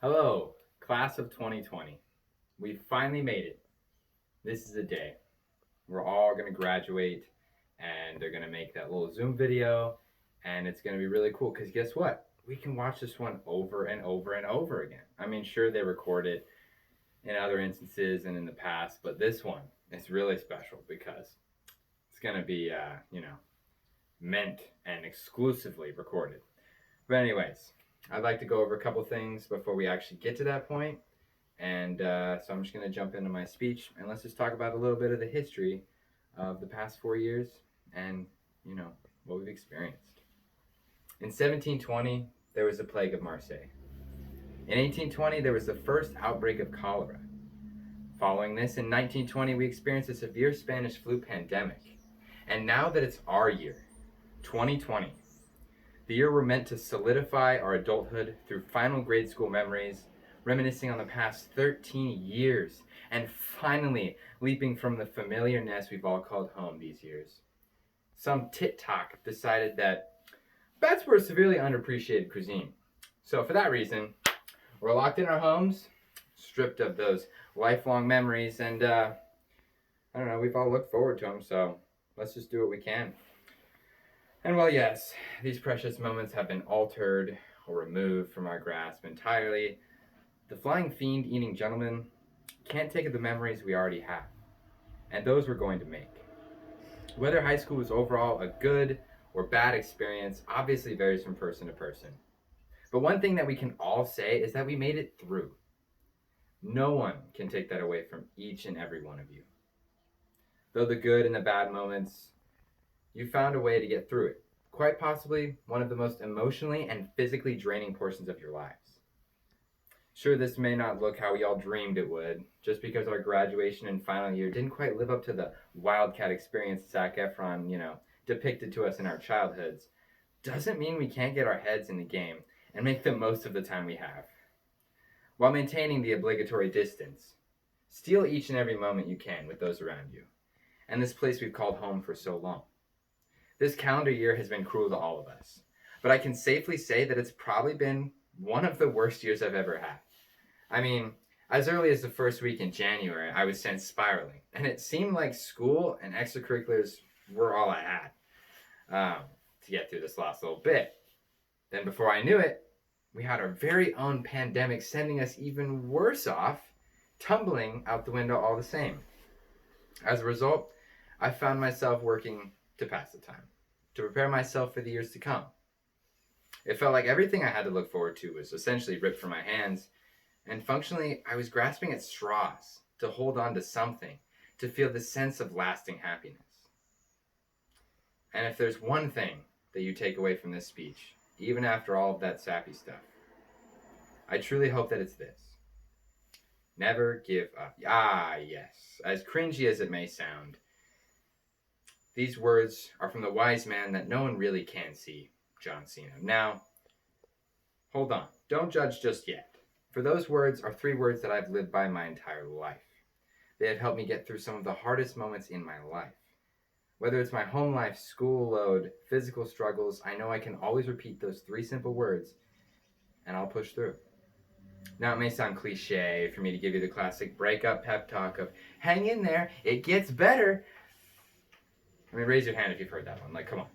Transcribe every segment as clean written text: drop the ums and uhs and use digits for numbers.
Hello, class of 2020. We finally made it. This is the day. We're all going to graduate and they're going to make that little Zoom video and it's going to be really cool because guess what? We can watch this one over and over and over again. I mean, sure, they record it in other instances and in the past, but this one is really special because it's going to be, meant and exclusively recorded. But anyways, I'd like to go over a couple things before we actually get to that point. And so I'm just going to jump into my speech and let's just talk about a little bit of the history of the past 4 years and, what we've experienced. In 1720, there was the plague of Marseille. In 1820, there was the first outbreak of cholera. Following this, in 1920, we experienced a severe Spanish flu pandemic. And now that it's our year, 2020, the year we're meant to solidify our adulthood through final grade school memories, reminiscing on the past 13 years, and finally leaping from the familiar nest we've all called home these years. Some tit-talk decided that bats were a severely underappreciated cuisine. So for that reason, we're locked in our homes, stripped of those lifelong memories, and we've all looked forward to them, so let's just do what we can. And well, yes, these precious moments have been altered or removed from our grasp entirely. The flying fiend-eating gentleman can't take the memories we already have, and those we're going to make. Whether high school was overall a good or bad experience obviously varies from person to person. But one thing that we can all say is that we made it through. No one can take that away from each and every one of you. Though the good and the bad moments, you found a way to get through it. Quite possibly one of the most emotionally and physically draining portions of your lives. Sure, this may not look how we all dreamed it would, just because our graduation and final year didn't quite live up to the wildcat experience Zac Efron, depicted to us in our childhoods, doesn't mean we can't get our heads in the game and make the most of the time we have. While maintaining the obligatory distance, steal each and every moment you can with those around you, and this place we've called home for so long. This calendar year has been cruel to all of us, but I can safely say that it's probably been one of the worst years I've ever had. I mean, as early as the first week in January, I was sent spiraling, and it seemed like school and extracurriculars were all I had to get through this last little bit. Then before I knew it, we had our very own pandemic sending us even worse off, tumbling out the window all the same. As a result, I found myself working to pass the time, to prepare myself for the years to come. It felt like everything I had to look forward to was essentially ripped from my hands, and functionally, I was grasping at straws to hold on to something, to feel the sense of lasting happiness. And if there's one thing that you take away from this speech, even after all of that sappy stuff, I truly hope that it's this. Never give up. Ah, yes. As cringy as it may sound, these words are from the wise man that no one really can see, John Cena. Now, hold on. Don't judge just yet. For those words are 3 words that I've lived by my entire life. They have helped me get through some of the hardest moments in my life. Whether it's my home life, school load, physical struggles, I know I can always repeat those 3 simple words, and I'll push through. Now, it may sound cliche for me to give you the classic breakup pep talk of, hang in there, it gets better. I mean, raise your hand if you've heard that one. Like, come on.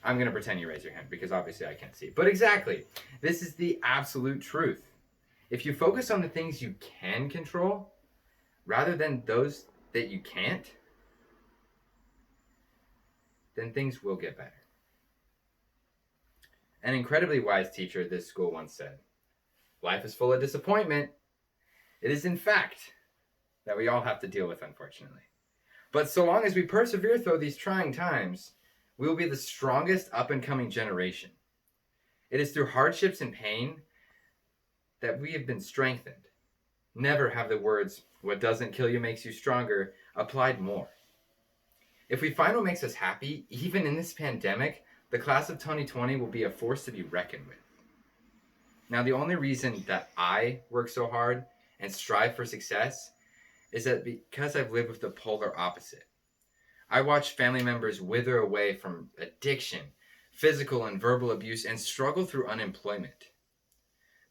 I'm going to pretend you raise your hand because obviously I can't see. But exactly, this is the absolute truth. If you focus on the things you can control, rather than those that you can't, then things will get better. An incredibly wise teacher at this school once said, life is full of disappointment. It is in fact that we all have to deal with, unfortunately. But so long as we persevere through these trying times, we will be the strongest up-and-coming generation. It is through hardships and pain that we have been strengthened. Never have the words, what doesn't kill you makes you stronger, applied more. If we find what makes us happy, even in this pandemic, the class of 2020 will be a force to be reckoned with. Now, the only reason that I work so hard and strive for success is that because I've lived with the polar opposite. I watch family members wither away from addiction, physical and verbal abuse, and struggle through unemployment.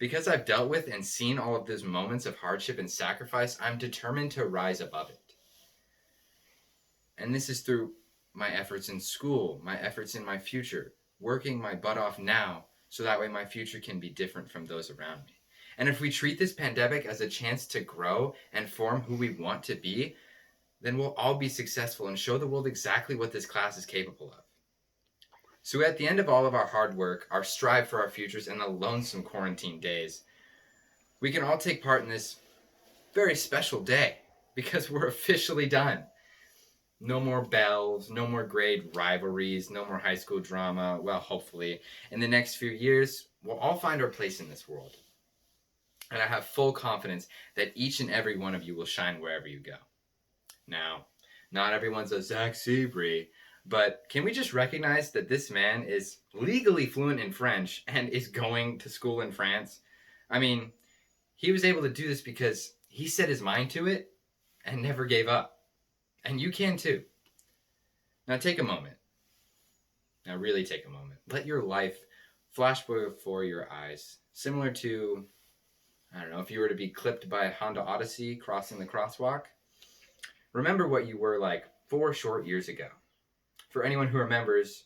Because I've dealt with and seen all of those moments of hardship and sacrifice, I'm determined to rise above it. And this is through my efforts in school, my efforts in my future, working my butt off now so that way my future can be different from those around me. And if we treat this pandemic as a chance to grow and form who we want to be, then we'll all be successful and show the world exactly what this class is capable of. So at the end of all of our hard work, our strive for our futures, and the lonesome quarantine days, we can all take part in this very special day because we're officially done. No more bells, no more grade rivalries, no more high school drama. Well, hopefully, in the next few years, we'll all find our place in this world. And I have full confidence that each and every one of you will shine wherever you go. Now, not everyone's a Zach Sebree, but can we just recognize that this man is legally fluent in French and is going to school in France? I mean, he was able to do this because he set his mind to it and never gave up. And you can too. Now take a moment. Now really take a moment. Let your life flash before your eyes. Similar to, I don't know, if you were to be clipped by a Honda Odyssey crossing the crosswalk. Remember what you were like 4 short years ago. For anyone who remembers,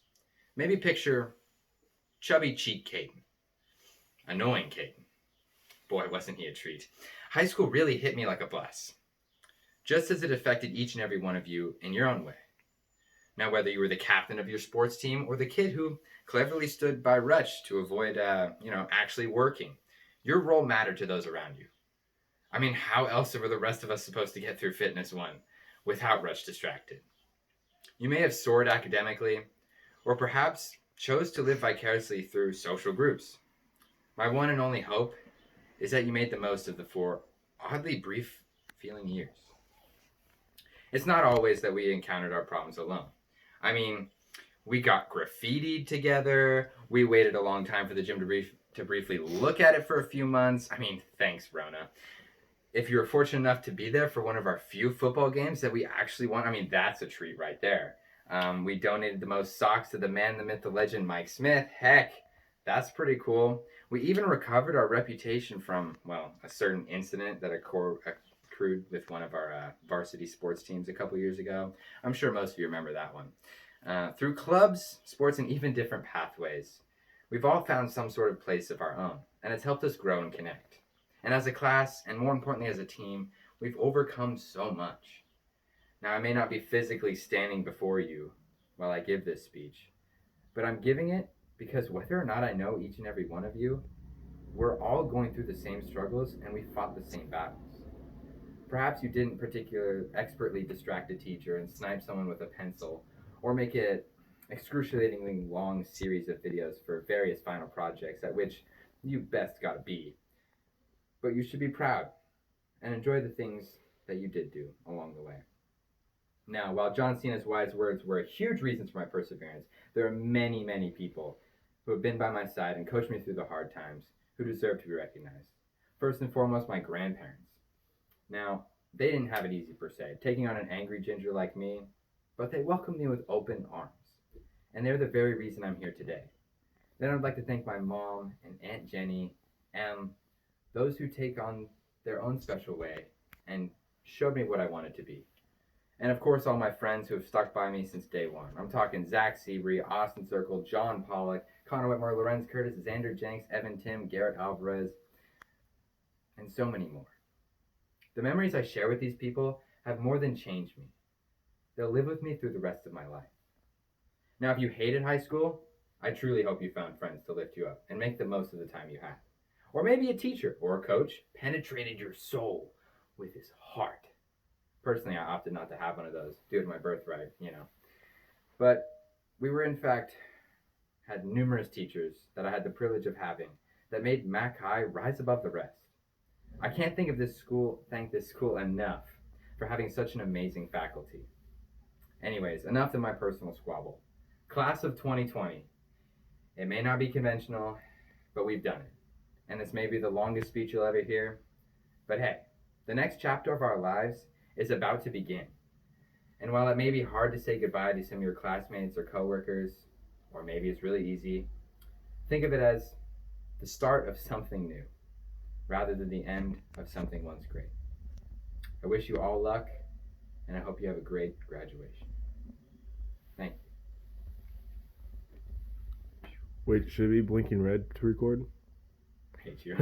maybe picture chubby cheek Caden. Annoying Caden. Boy, wasn't he a treat. High school really hit me like a bus. Just as it affected each and every one of you in your own way. Now, whether you were the captain of your sports team or the kid who cleverly stood by Rutch to avoid, actually working, your role mattered to those around you. I mean, how else were the rest of us supposed to get through Fitness 1 without Rutch distracted? You may have soared academically, or perhaps chose to live vicariously through social groups. My one and only hope is that you made the most of the 4 oddly brief feeling years. It's not always that we encountered our problems alone. I mean, we got graffitied together. We waited a long time for the gym to briefly look at it for a few months. I mean, thanks, Rona. If you were fortunate enough to be there for one of our few football games that we actually won, I mean, that's a treat right there. We donated the most socks to the man, the myth, the legend, Mike Smith. Heck, that's pretty cool. We even recovered our reputation from, well, a certain incident that accrued with one of our varsity sports teams a couple years ago. I'm sure most of you remember that one. Through clubs, sports, and even different pathways, we've all found some sort of place of our own, and it's helped us grow and connect. And as a class, and more importantly as a team, we've overcome so much. Now, I may not be physically standing before you while I give this speech, but I'm giving it because whether or not I know each and every one of you, we're all going through the same struggles and we fought the same battles. Perhaps you didn't particularly expertly distract a teacher and snipe someone with a pencil, or make an excruciatingly long series of videos for various final projects at which you best got a B. But you should be proud and enjoy the things that you did do along the way. Now, while John Cena's wise words were a huge reason for my perseverance, there are many, many people who have been by my side and coached me through the hard times who deserve to be recognized. First and foremost, my grandparents. Now, they didn't have it easy per se, taking on an angry ginger like me, but they welcomed me with open arms. And they're the very reason I'm here today. Then I'd like to thank my mom and Aunt Jenny, those who take on their own special way and showed me what I wanted to be. And of course, all my friends who have stuck by me since day one. I'm talking Zach Sebree, Austin Circle, John Pollock, Connor Whitmore, Lorenz Curtis, Xander Jenks, Evan Tim, Garrett Alvarez, and so many more. The memories I share with these people have more than changed me. They'll live with me through the rest of my life. Now, if you hated high school, I truly hope you found friends to lift you up and make the most of the time you had. Or maybe a teacher or a coach penetrated your soul with his heart. Personally, I opted not to have one of those due to my birthright, But we were, in fact, had numerous teachers that I had the privilege of having that made Mac High rise above the rest. I can't thank this school enough for having such an amazing faculty. Anyways, enough of my personal squabble. Class of 2020. It may not be conventional, but we've done it. And this may be the longest speech you'll ever hear. But hey, the next chapter of our lives is about to begin. And while it may be hard to say goodbye to some of your classmates or coworkers, or maybe it's really easy, think of it as the start of something new. rather than the end of something once great. I wish you all luck, and I hope you have a great graduation. Thank you. Wait, should it be blinking red to record? I hate you.